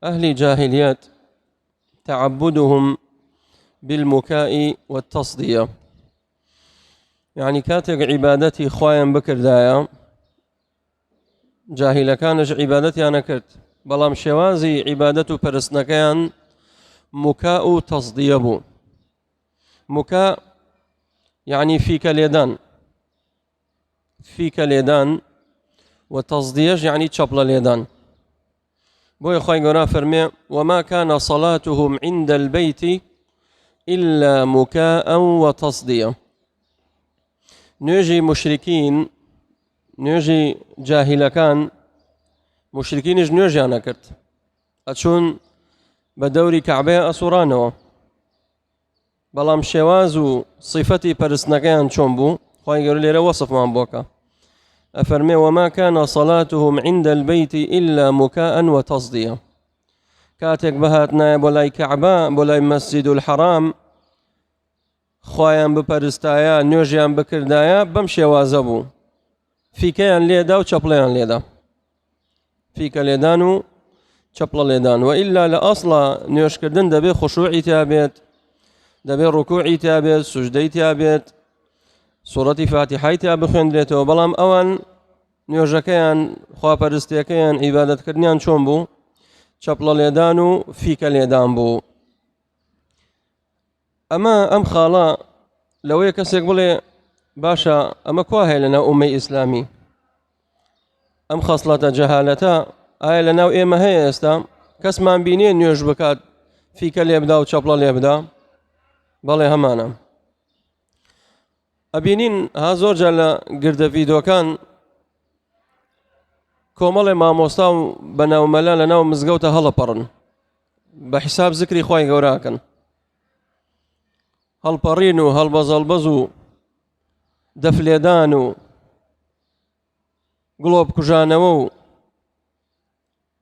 أهل جاهليات تعبدهم بالمكاء والتصدية، يعني كاتق عبادتي خوايا بكر دايا جاهل كانش عبادتي أنا كرت بلام شوازي عبادته برسنكيان مكاء تصدية بو. مكاء يعني فيك اليدان، فيك اليدان، وتصديج يعني تشبل اليدان. بو يخوي قرا فرمي وما كان صلاتهم عند البيت إلا مكاء وتصدية. نيجي مشركين، نيجي جاهل كان مشركين نيجي أنا كرت أتشون بدوري كعبة أسورانو بلام شوازو صفتي برسنكيان شومبو خوي قرا لي وصف من بوكا أفرمي وما كان صلاتهم عند البيت إلا مكاء وتصدية. كاتك بهاتنا بولاي كعبة بولاي مسجد الحرام خوايان بپرستايا نوجيان بكردايا بمشي وازبو في كيان ليدا وشبليان ليدا، فيك ليدانو شبل ليدان، وإلا لأصلا نيوش كردن دبي خشوعي تابت، دبي ركوعي تابت، سجدي تابت، سورة فاتحة تابت خندريتو. بلام أوان نيوجكيان خوا پرستيكيان عبادت كردنيان چون بو شبل ليدانو فيك ليدان بو. أما أم خالا لو يكسيك بولي باشا أما كواهي لنا أمي إسلامي أم خصلة جهالتا آي لنا وإيما هي استا كسمان بينين نيوش بكات فيك ليبدا وشبل ليبدا بلي همانا أبينين ها زور جالا قرد فيديو كان كومالي ما موستاو بناو ملا لنا ومزقوتا هلا برن بحساب ذكري خواي قوراكن هل برينو هل بزلبزو دفليدانو قلوب كجانو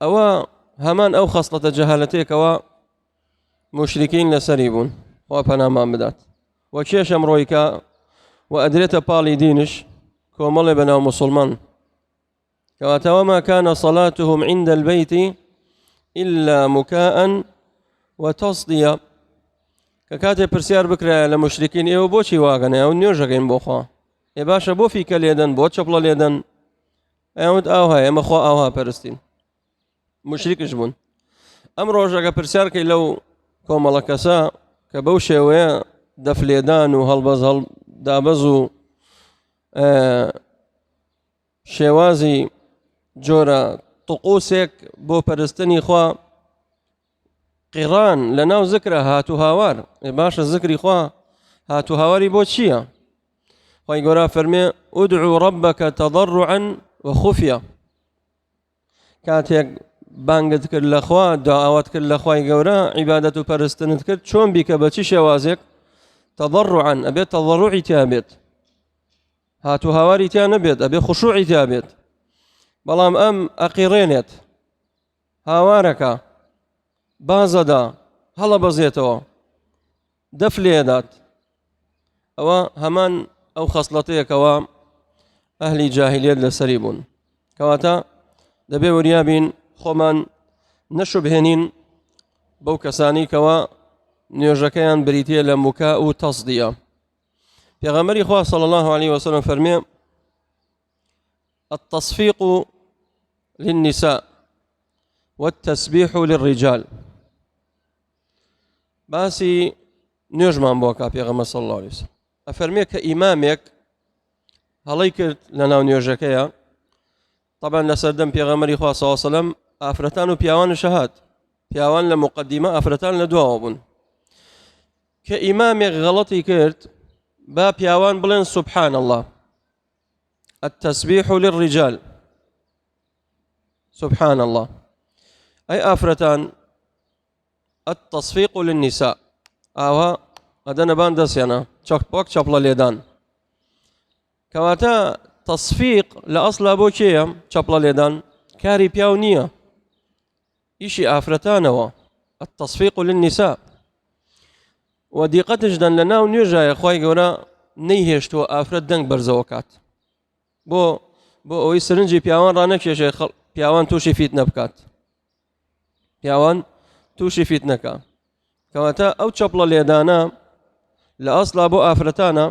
أو همان أو خصلة جهالتيك أو مشركين لسريبون وابنا ما بدات وكيش أمرويكا وأدريت بالي دينش كومالي بناو مسلمان وما كان صلاتهم عند البيت إلا مكاء وتصدية. ككاتي برسيار بكرة لمشركين إيو بوشي واغني أو نيوجاكين بوخوا إي باشا بو فيك اليدن بو تشبل اليدن أيوت أوها يا مخوا أوها برستين مشرك جبون أم روجاكا برسيار كي لو كومالا كسا كبوشي ويا دفليدان وهلبز هل دابزو شوازي جورا طقوسك بو برستني خوا قيران لناو ذكرى هاتو هاوار باشا ذكري خوا هاتو هاواري بو تشيا خوي قرا فرمي ادعو ربك تضرعا وخفيا. كاتيك بانقت كل اخوا دعوات كل اخواي قورا عبادة برستنت كرت شون بك بتشي شوازك تضرعا ابي تضرعي تابت هاتو هاواري تانبت ابي خشوعي تابت بلام أم أقيرينت هاواركا بازدا هلا بزيتو دفليدات أو همان أو خصلتيك أو أهل جاهلية لسريبون كواتا دبي وريابين خمان نشبهنين بوكساني كوا نيوجكيان بريتيا لمكاء تصدية. پیغمبر خوا صلى الله عليه وسلم فرمي التصفيق للنساء والتسبيح للرجال. باسي نجمان بوكا بيغمبر صلى الله عليه وسلم أفرمي كإمامك هليك لنا نيوجكيا طبعا لسردم بيغمبر خوا صلى الله عليه وسلم أفرتان بيوان شهاد بيوان لمقدمة أفرتان لدواوبون كإمامك غلطي كرت با بيوان بلن سبحان الله التسبيح للرجال سبحان الله أي آفرتان التصفيق للنساء أو أدنى باندس يعني شوك بوك شبل اليدان كواتا تصفيق لأصل أبو شيء شبل اليدان كاري بياونية إشي آفرتان هو التصفيق للنساء ودقة جدا لنا ونرجع يا أخوي قولا نيهشتو آفرت دنگ برزوكات بو أوي سرنجي بياوان رانك يا شيخ بياوان توشي فيت نبكات پیاوان تووشی فیتنەکە کەواتە ئەو چەپڵە لێدانە لە ئەسڵا بۆ ئافرەتانە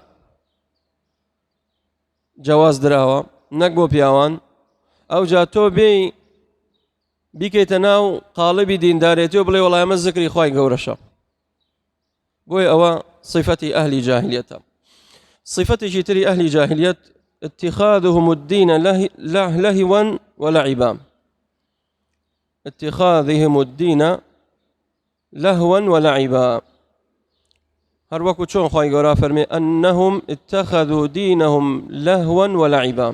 جواز دراوە نەک بۆ پیاوان ئەو جا تۆ بێی بیکەیتە ناو قاڵبی دیندارێتی و بڵێ وەڵای ئەمە زکری خوای گەورەشە بۆی ئەوە صفەتی ئەهلی جاهلیەتە صفەتێکی تری ئەهلی جاهلیەت اتخاذهم الدين لهوا ولعبا اتخاذهم الدين لهوا ولعبا هر وەکو چۆن خوای گەورە فەرمێ ئەنەهم اتخذوا دینهم لهوا ولعبا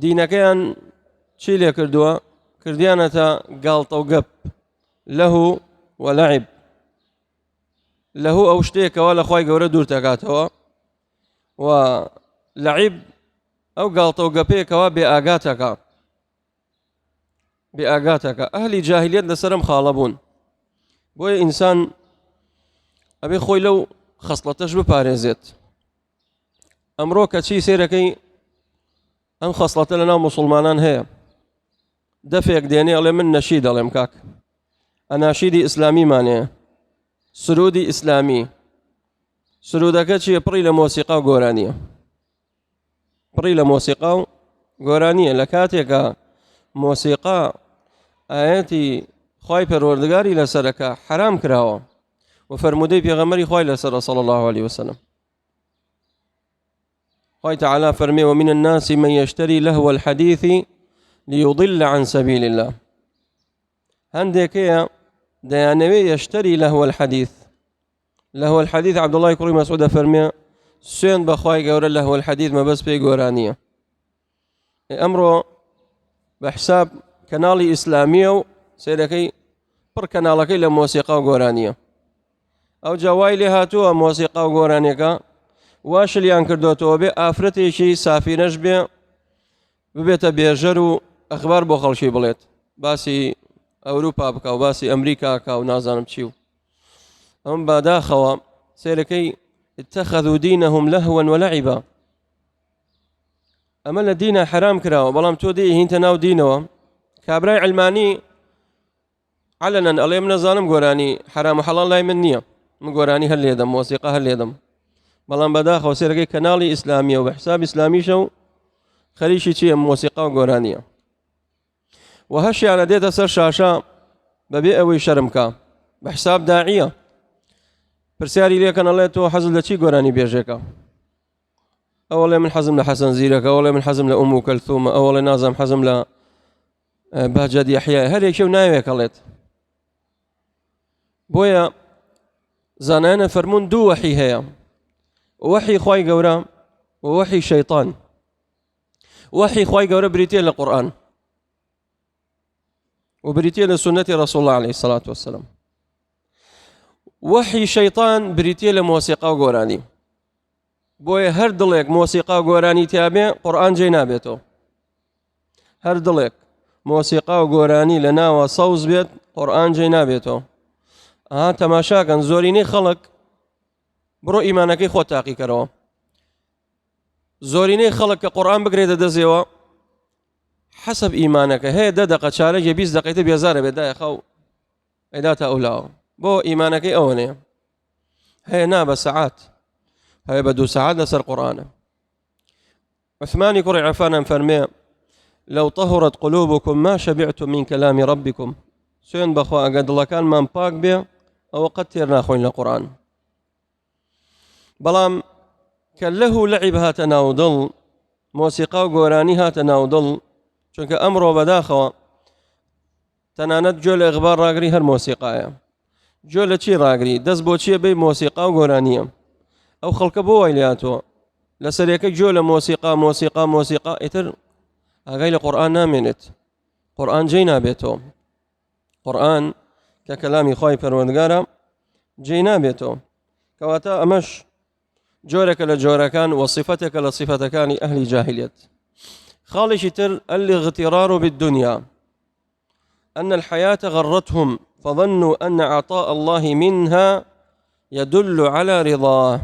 دینەکەیان چی لێ کردووە کردیانەتە گاڵتە و گەپ لەهو ولعب لەهو ئەو شتێکەوە لە خوای گەورە دوور دەکاتەوە و لعب ئەو گاڵتە و گەپەیەکەوە بێ ئاگاتەکە ئەهلی جاهلیەت لەسەرم خاڵە بوون بۆیە ئینسان ئەبێ خۆی لەو خەسڵەتەش بپارێزێت ئەمڕۆ کەچی سێرەکەی ئەم خەسڵەتە لە ناو موسڵمانان هەیە دەفێک دێنێ ئەڵێ من نەشید دەڵێم کاک ئەناشیدی ئیسلامیمانەیە سرودی ئیسلامی سرودەکە چییە پڕی لە مۆسیقا و گۆرانیە پڕی لە مۆسیقا و گۆرانیە لە کاتێکە مۆسیقا ئاەتی خوای پەروەردگاری لەسەرەکە حرام کراوە و فرمودەی پێغەمبەری خوای لەسەرە صلی الله عليه وسلم خوای تعالی فەرمێ ومن الناس من يشتري لهو الحديث ليضل عن سبيل الله هەندێکەیە دەیانەوێ يشتري لهو الحديث لهو الحديث عبد الله کوڕی مەسعود فەرمێ سوێن بەخوای گەورە لهو الحديث مەبەست پێی گۆرانیە ئەمڕۆ بەحساب کەناڵی ئیسلامیە و سێرەکەی پڕ کەناڵەکەی لە مۆسیقا و گۆرانیە ئەو جاوای لێ هاتووە مۆسیقا و گۆرانیەکە واشلیان کردوتەوە بێ ئافرەتێکی سافینەش بێ ببێتە بێژەر و ئەخبار بۆ خەڵکی بڵێت باسی ئەوروپا بکە و باسی ئەمریکا کا و نازانم چی و ئەم باداخەوە سێرەکەی اتخذوا دينهم لهوا ولعبا ئەمە لە دینە حرام کراوە بەڵام تۆ دێی هینتە ناو دینەوە کابرای علمانی علنا ئەڵێ من نەزانم گۆرانی حرام و حەڵال لای من نییە من گۆرانی هەر لێدەم مۆسیقا هەر لێدەم بەڵام بەداخەوە سێرەکەی کەناڵی ئیسلامیە و بە حساب ئیسلامیشە و خەریکی چییە مۆسیقا و گۆرانیە و هەشیانە دێتە سەر شاشە بەبێ ئەوەی شەرمکە بە حساب داعیە پرسیاری لێکەن ئەڵێ تۆ حەزت لە چی گۆرانی بێژێکە ئەوڵێ من حەزم لە حەسەن زیرەکە ئەوڵێ من حەزم لە ئوم کەلثومە ئەوڵێ نازانم حەزم لە باجەد یەحیە هەرێکی و ناوێکەڵێت بۆیە زانایانە فەرموون دوو وەحی هەیە وەحی خوای گەورە و وەحی شەیطان وەحی خوای گەورە بریتیە لە قورئان و بریتیە لە سنەتی ڕەسوڵ الله عليه الصلاة والسلام وەحی شەیطان بریتیە لە مۆسیقا و گۆرانی بۆیە هەر دڵێک مۆسیقا و گۆرانی تیابێ قورئان جێی نابێتەوە هەر دڵێک مۆسیقا و گۆرانی لە ناوە سەوز بێت قورئان جێی نابێتەوە تەماشاکەن زۆرینەی خەڵک بڕۆ ئیمانەکەی خۆ تاقیکەرەوە زۆرینەی خەڵک کە قورئان بگرێتە دەزێەوە حەسەب ئیمانەکە هەیە 10 دقە چارەجێ 20 دقەیتە بێزارە بێت دایە خەو ئەیداتە ئەولاوە بۆ ئیمانەکەی ئەوە نییە هەیە نا بە سەعات هەیە بە 2 سەعات لەسەر قورئانە عوثمانی کوڕی عەفان فەرمێ لو طهرت قلوبكم ما شبعتم من كلام ربكم سوێن بەخوا ئەگە دڵەکانمان پاک بێ ئەوە قەت تێر ناخۆین لە قورئان بەڵام کە لەهو لەعیب هاتە ناو دڵ مۆسیقا و گۆرانی هاتە ناو دڵ چونکە ئەمڕۆ بەداخەوە تەنانەت گوێ لە ئیغبار ڕاگری هەر مۆسیقایە گوێ لە چی ڕاگری دەست بۆ چییە بێ مۆسیقا و گۆرانیە ئەو خەڵکە بۆ وای لاتەوە لە سەرەکە گوێ لە مۆسیقا ئیتر ئاگای لە قورئان نامێنێت قورئان جێی نابێتەوە قورئان کە کەلامی خوای پەروەردگارە جێی نابێتەوە کەواتە ئەمەش جۆرێکە لە جۆرەکان و صفەتێکە لە صفەتەکانی ئەهلی جاهلیەت خاڵێکی تر الاغترار بالدنيا أن الحياة غرتهم فظنوا أن عطاء الله منها يدل على رضاه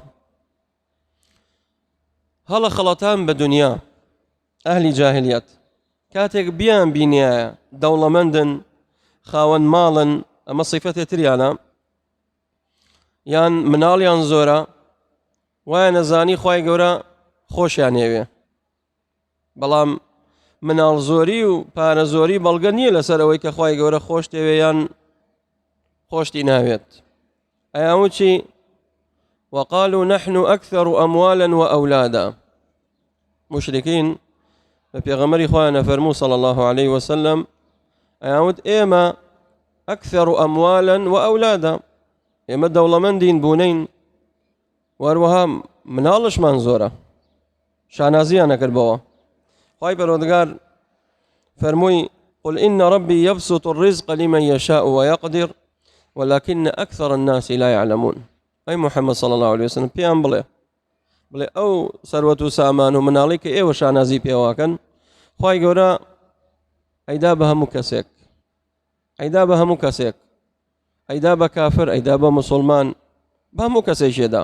هەڵە خەڵەتان بە دنیا ئەهلی جاهلیەت کاتێک بیان بینایە دەوڵەمەندن خاوەن ماڵن ئەمە صیفەتێ تریانە یان مناڵیان زۆرە وایە نەزانی خوای گەورە خۆشیان هێوێ بەڵام مناڵ زۆری و پارە زۆری بەڵگە نییە لەسەر ئەوەی کە خوای گەورە خۆش تێوێ یان خۆشتی ناوێت ئەیان وچی وقالوا نحن أكثر أموالا وأولادا مشركين بپێغەمبەری خۆیان نەفەرموو صلى الله عليه وسلم ئەیان وت ئێمە أكثر أموالا وأولادا ئێمە دەوڵەمەندین بوونین وەروەها مناڵشمان زۆرە شانازیان نەکردبەوە خوای پەروەردگار فەرمووی قل إن ربي يبسط الرزق لمن يشاء ويقدر ولكن أكثر الناس لا يعلمون أي محمد صلى الله عليه وسلم بيان بڵێ ئەو سەروەت و سامان و مناڵی کە ئێوە شانازی پێواکەن خوای گەورە ئەیدا بە هەموو کەسێک ئەیدا بە کافر ئەیدا بە مسلمان بە هەموو کەسێکێدا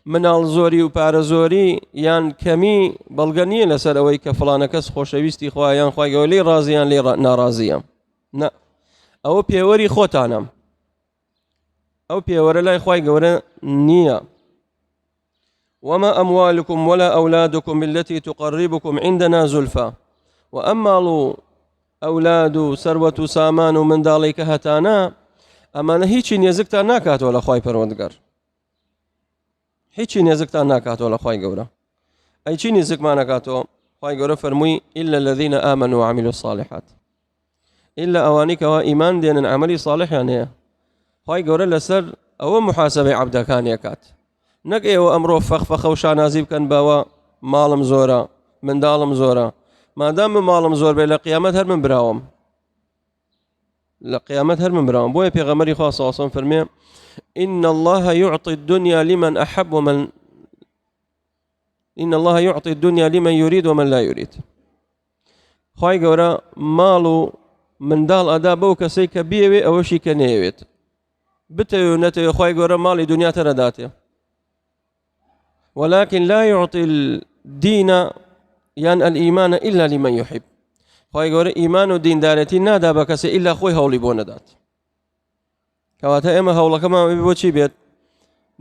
مناڵ زۆری و پارە زۆری یان کەمی بەڵگە نییە لەسەر ئەوەی کە فڵانە کەس خۆشەویستی خوایان خوای گەورە لێی ڕازیان لێ ناڕازیە نە ئەوە پێوەری خۆتانە ئەو پێوەرە لای خوای گەورە نییە وما أموالكم ولا أولادكم بالتي تقربكم عندنا زلفى وأمالوا أولاد سروة سامان من ذلك هتانا أما هیچی نێزکتان ناکاتەوە لە خوای پەروەردگار هیچی نێزکتان ناکاتەوە لە خوای گەورە ئەی چی نێزکمان ناکاتەوە خوای گەورە فەرمووی إلا الذين آمنوا وعملوا الصالحات إلا ئەوانەی کەوا ئیمان دێنن عملی صالحیان هەیە خوای گەورە لەسەر ئەوە محاسبەی عەبدەکانی ئەکات نەک ئێوە ئەمڕۆ فەخفەخە و شانازی بکەن بەوە ماڵم زۆرە منداڵم زۆرە مادام من ماڵم زۆر بێ لە قیامەت هەر من براوم بۆیە پێغەمبەری خوا صلی الله علیه و سلم فەرمێ إن الله يعطي الدنيا لمن أحب ومن إن الله يعطي الدنيا لمن يريد ومن لا يريد خوای گەورە ماڵ و منداڵ ئەدا بەو کەسەی کە بیەوێ ئەوەشی کە نەیەوێت بتەوێ و نەتەوێ خوای گەورە ماڵی دنیا تەرەداتێ ولكن لا يعطي الدين يعني الإيمان إلا لمن يحب خوای گەورە ئیمان و دیندارەتی نادا بە کەسێ ئیلا خۆی هەوڵی بۆ نەدات کەواتە ئێمە هەوڵەکەمان بۆ چی بێت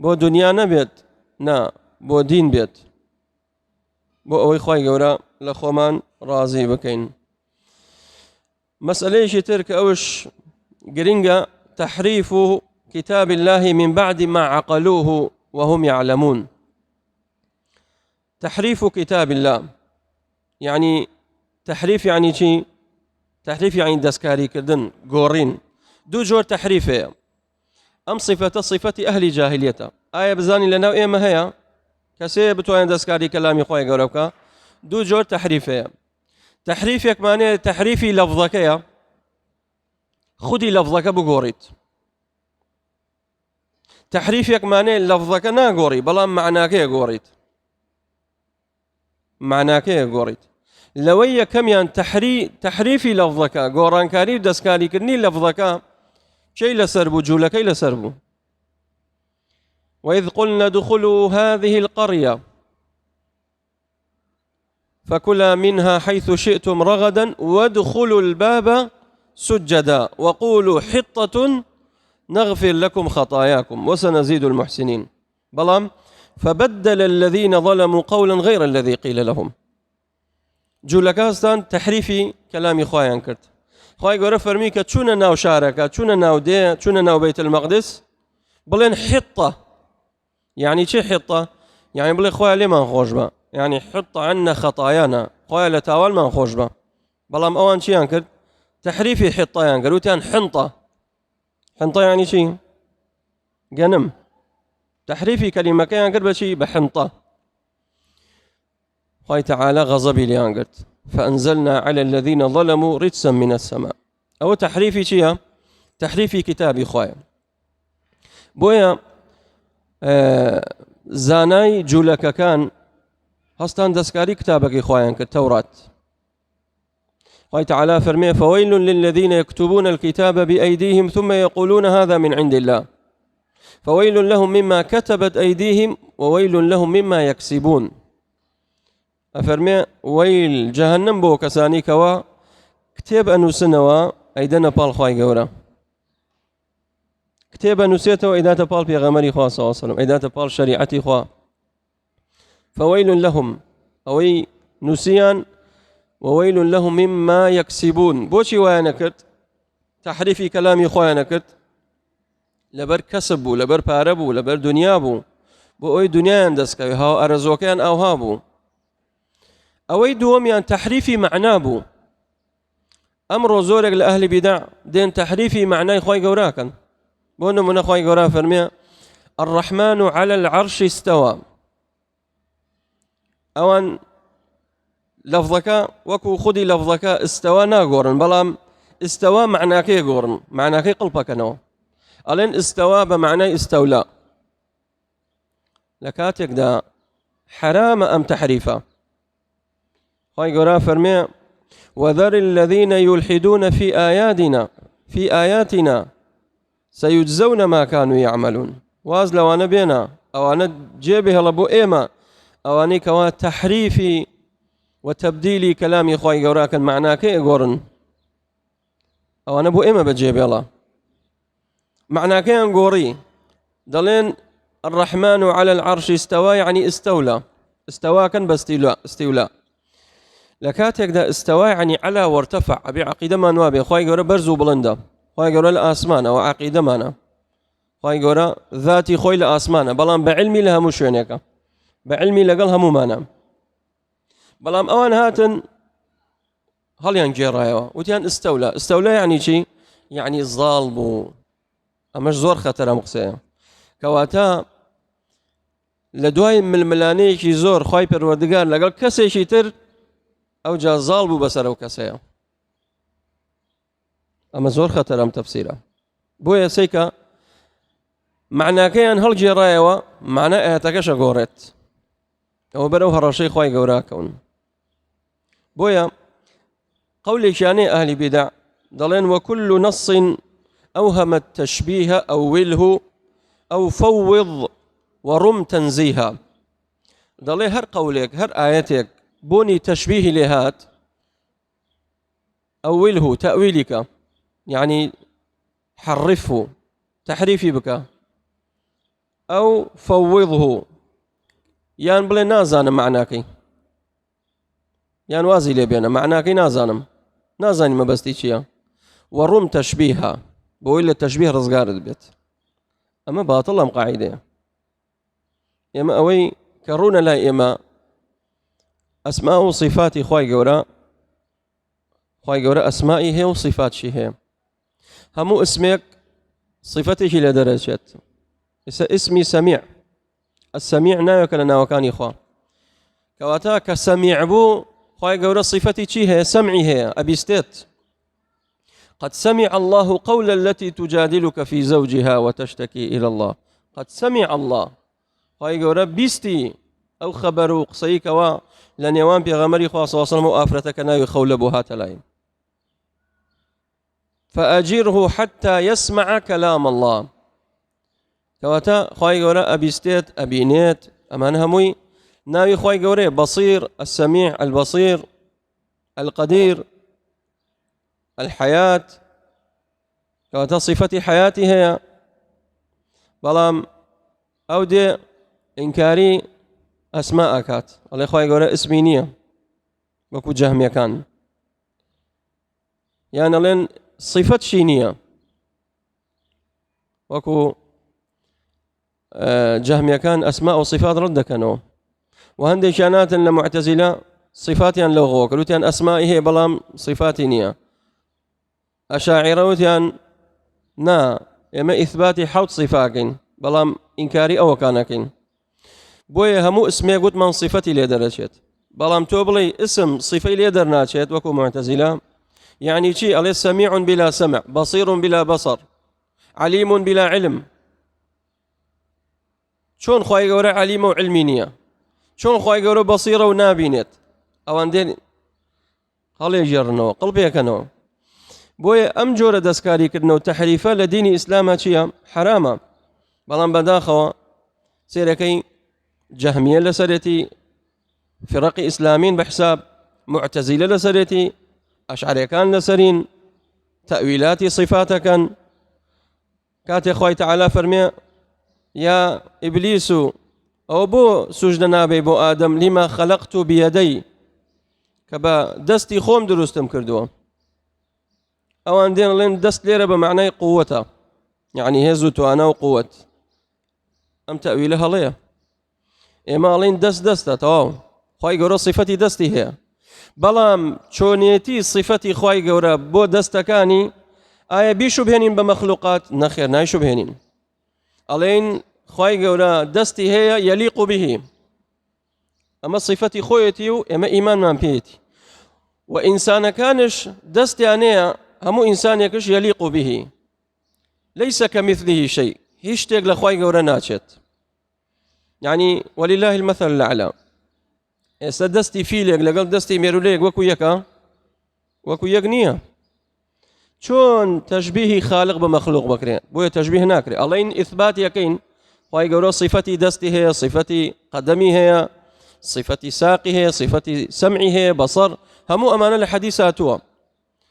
بۆ دنیا نەبێت نا بۆ دین بێت بۆ ئەوەی خوای گەورە لە خۆمان ڕازی بکەین مەسئلەیەکی تر کە ئەوش گرنگە تحريف كتاب الله من بعد ما عقلوه وهم يعلمون تحريف كتاب الله يعني تحريف يعني شيء تحريف يعني دسكاري كردن قورين دو جور تحريفه أم صفة أهل جاهليته آية بزاني لنا إيما هي كسي بتوين دسكاري كلامي خويا قولوكا دو جور تحريفه تحريفك معناه تحريفي لفظك يا خدي لفظك بقوريت تحريفك معناه لفظك نا قوري بلا معناك يا قوريت معناك يا قوريت لويا كميان تحريفي لفظك قوران كاري دسكاري كرني لفظك شيء لسربو جولك لسربو وإذ قلنا ادخلوا هذه القرية فكلا منها حيث شئتم رغدا وادخلوا الباب سجدا وقولوا حطة نغفر لكم خطاياكم وسنزيد المحسنين بلام فبدل الذين ظلموا قولا غير الذي قيل لهم جولكاستان تحريفي كلامي خوايان كرت خواي گەورە فەرمی کە چوونە ناو شارەکە چوونە ناو دێ چوونە ناو بەیت المەقدس بڵێن حطة يعني چه حطة يعني بڵێ خۆیان لێمان خۆش بە يعني حط عنا خطايانا خۆیان لە تاوانمان خۆش بە بەڵام ئەوان چیان کرد تحريفي حطەیان کرد وتیان حنطة يعني چی گەنم تحريفي کەلیمەکەیان کرد بەچی بە حنطة خوای تعالى غضبي ليان کرد فأنزلنا على الذين ظلموا رجسا من السماء أو تحريفي شيئا تحريفي كتابي خوايا بويا زاناي جولك كان هستان دسكاري كتابك خوايا كالتوراة قال تعالى فرمي فويل للذين يكتبون الكتاب بأيديهم ثم يقولون هذا من عند الله فويل لهم مما كتبت أيديهم وويل لهم مما يكسبون أفرمي ويل جهنم بو كساني كوا كتاب أنو سنوا ئەیدەنە پاڵ خوای گەورە کتێبە نووسێتەوە ئەیداتە پاڵ پێغەمبەری خوا صلی الله علیه وسلم ئەیداتە پاڵ شەریعەتی خوا فويل لهم ئەوەی نووسیان وويل لهم مما يكسبون بۆچی وایە نەکرد تحریفی کەلامی خۆیان نەکرد لەبەر کەسب بوو لەبەر پارە بوو لەبەر دنیا بوو بۆ ئەوەی دنیایان دەستکەوی هاو ئەرزۆکەیان ئەوها بوو ئەوەی دووەمیان تحریفی معنا بوو ئەمڕۆ زۆرێک لە ئەهلی بیدع دێن تحریفی معنای خۆی گەوراکەن بۆ نمونە خۆی گەورا فەرمێ الرحمن على العرش استوى ئەوان لەفظەکە وەکو خودی لەفظەکە استەوا ناگۆڕن بەڵام استەوا معناکەی گۆڕن معناکەی قڵپەکەنەوە ئەڵێن استەوا بە معنای ئستەولا لە کاتێکدا حرامە ئەم تەحریفە خۆی گەورا فەرمێ وذر الذين يلحدون في آياتنا سيجزون ما كانوا يعملون واز لەوانە بێنە ئەوانە جێبێ هەڵە بۆ ئێمە ئەوانەی کەوا تەحریفی وتبديلي كلامي خوي جوراك معناك يقولن أو أنا بو إما بجيب يلا معناك ينقوري دلين الرحمن على العرش استوى يعني استوى كان باستولاء لكاتك دا استوى يعني على وارتفع أبي عقيدة ما نوابي خوي جورا برزو بلندا خوي جورا الآسمان أو عقيدة مانا خوي جورا ذاتي خوي الآسمان بلان بعلمي لها مشونيكا بعلمي لقلها مو مانا بەڵام ئەوان هاتن هەڵیان گێڕایەوە وتیان استەولا یعنی چی یعنی زاڵ بوو ئەمەش زۆر خەتەرە ئەم قسەیە کەواتە لە دوای ململانەیەکی زۆر خوای پەروەردگار لەگەڵ کەسێکی تر ئەو جا زاڵ بوو بەسەر ئەو کەسەیە ئەمە زۆر خەتەرە ئەم تەفسیرە بۆیە سەیکە معناکەیان هەڵگێڕایەوە معنە ئاەتەکەشە گۆڕێت ئەوە بەرەو هەڕەشەی خوای گەوراکەون بويا قولي شاني أهل بدع ضلين وكل نص أوهم التشبيه أوله أو فوض ورم تنزيها ضلي هر قولك هر آياتك بوني تشبيه لهات أوله تأويلك يعني حرفه تحريفي بك أو فوضه يعني بلي نازان معناكي يعني وازي لي بينا معناكي نازاني ما بستي شيء ورم تشبيهها بويل التشبيه رزقار البيت أما باطل أم قاعدة يما أوي كرونا لا إما أسماء وصفات خواي جورا أسمائي هي وصفات شي هي همو اسمك صفتي شي لدرجات اسمي سميع السميع نايك لنا وكان إخوة كواتاك سميع بو خواي جورا صفتي شي هي سمعي هي أبي ستيت قد سمع الله قول التي تجادلك في زوجها وتشتكي إلى الله قد سمع الله خواي جورا بيستي أو خبرو قصيك لن يوان بغمري خوا صلى الله عليه وسلم وآفرتك نايو خولبها تلايم فأجره حتى يسمع كلام الله كواتا خواي جورا أبي ستيت أبي نيت أمان هموي ناوي خواي جورا بصير السميع البصير القدير الحياة كواتا صفتي حياتي هي بلام أودي إنكاري أسماء كات الله خواي جورا اسمي نية وكو جهمية كان يعني لين صفة شينية وكو جهمية كان أسماء وصفات رد كانوا وهندي شانات المعتزلة صفاتيان لغو كلوتيان أسمائي هي بلام صفاتي نية أشاعرة وتيان نا إما إثباتي حوت صفاكين بلام إنكاري أو كانكين بويا همو اسمي قلت من صفتي ليدرشت بلام توبلي اسم صفي ليدرناتشت وكو معتزلة يعني شيء عليه سميع بلا سمع بصير بلا بصر عليم بلا علم شون خواهي قورا عليم وعلمينية شون خواهي قورا بصيرة ونابينت أوان دين هل يجرنو قلبي كنو بويا أم جورة دسكاري كدنو تحريفة لديني إسلامها شيئا حراما بلان بداخوا سيركي جهمية لسريتي فرق إسلامين بحساب معتزلة لسريتي أشعري كان لسرين تأويلات صفاتك كاتي خوي تعالى فرمي يا إبليس أو بو سجد نابي بو آدم لما خلقت بيدي كبا دستي خوم دروستم كردوه أو عندنا لين دست ليرة بمعنى قوتها يعني هزت أنا وقوة أم تأويلها ليه إما لين دست تواو خوي جورا صفتي دستي هي بلام چونيتي صفتي خوي جورا بو دستكاني آية بيشبهنين بمخلوقات نخير نايشبهنين ألين خوي جورا دستي هي يليق به أما صفتي خويتي أما إيمان من بيتي وإنسان كانش دستي أنا همو إنسان يكش يليق به ليس كمثله شيء هيشتاق لخوي جورا ناتشت يعني ولله المثل الأعلى دستي فيلك لقل دستي ميروليك وكو يقنية شون تشبيه خالق بمخلوق بكري بويا تشبيه ناكري ألين إثبات يكين خوي جورا صفتي دستي هي صفتي قدمي هي صفتي ساقي هي صفتي سمعي هي بصر همو أمانة الحديثاتها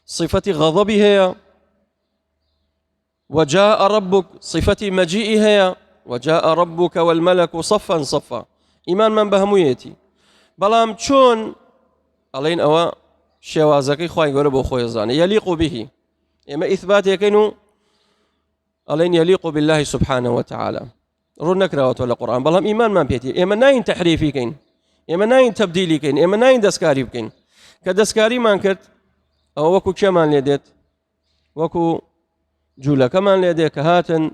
صفتي غضبي هي وجاء ربك صفتي مجيئي هي وجاء ربك والملك صفا صفا إيمان من بهمويتي بلام چون ألين أوا شوازكي خواهي قربو خوي الزاني يليق به إما إثبات يكينو ألين يليق بالله سبحانه وتعالى رونك راوت ولا قرآن بلام إيمان من بيتي إما ناين تحريفي كين إما ناين تبديلي كين إما ناين دسكاري بكين كدسكاري ما انكرت أو وكو كمان ليدت وكو جولا كمان ليدت كهاتن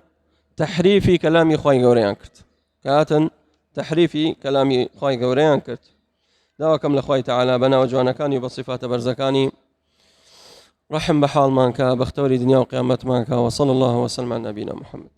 تحريفي كلامي خواهي قوريان كرت كهاتن تحريفي كلامي خواهي قوريان كرت داوكم لخواهي تعالى بنا وجوانا كاني بصفات برزكاني رحم بحال مانكا بختوري دنيا وقيامت مانكا وصلى الله وسلم على نبينا محمد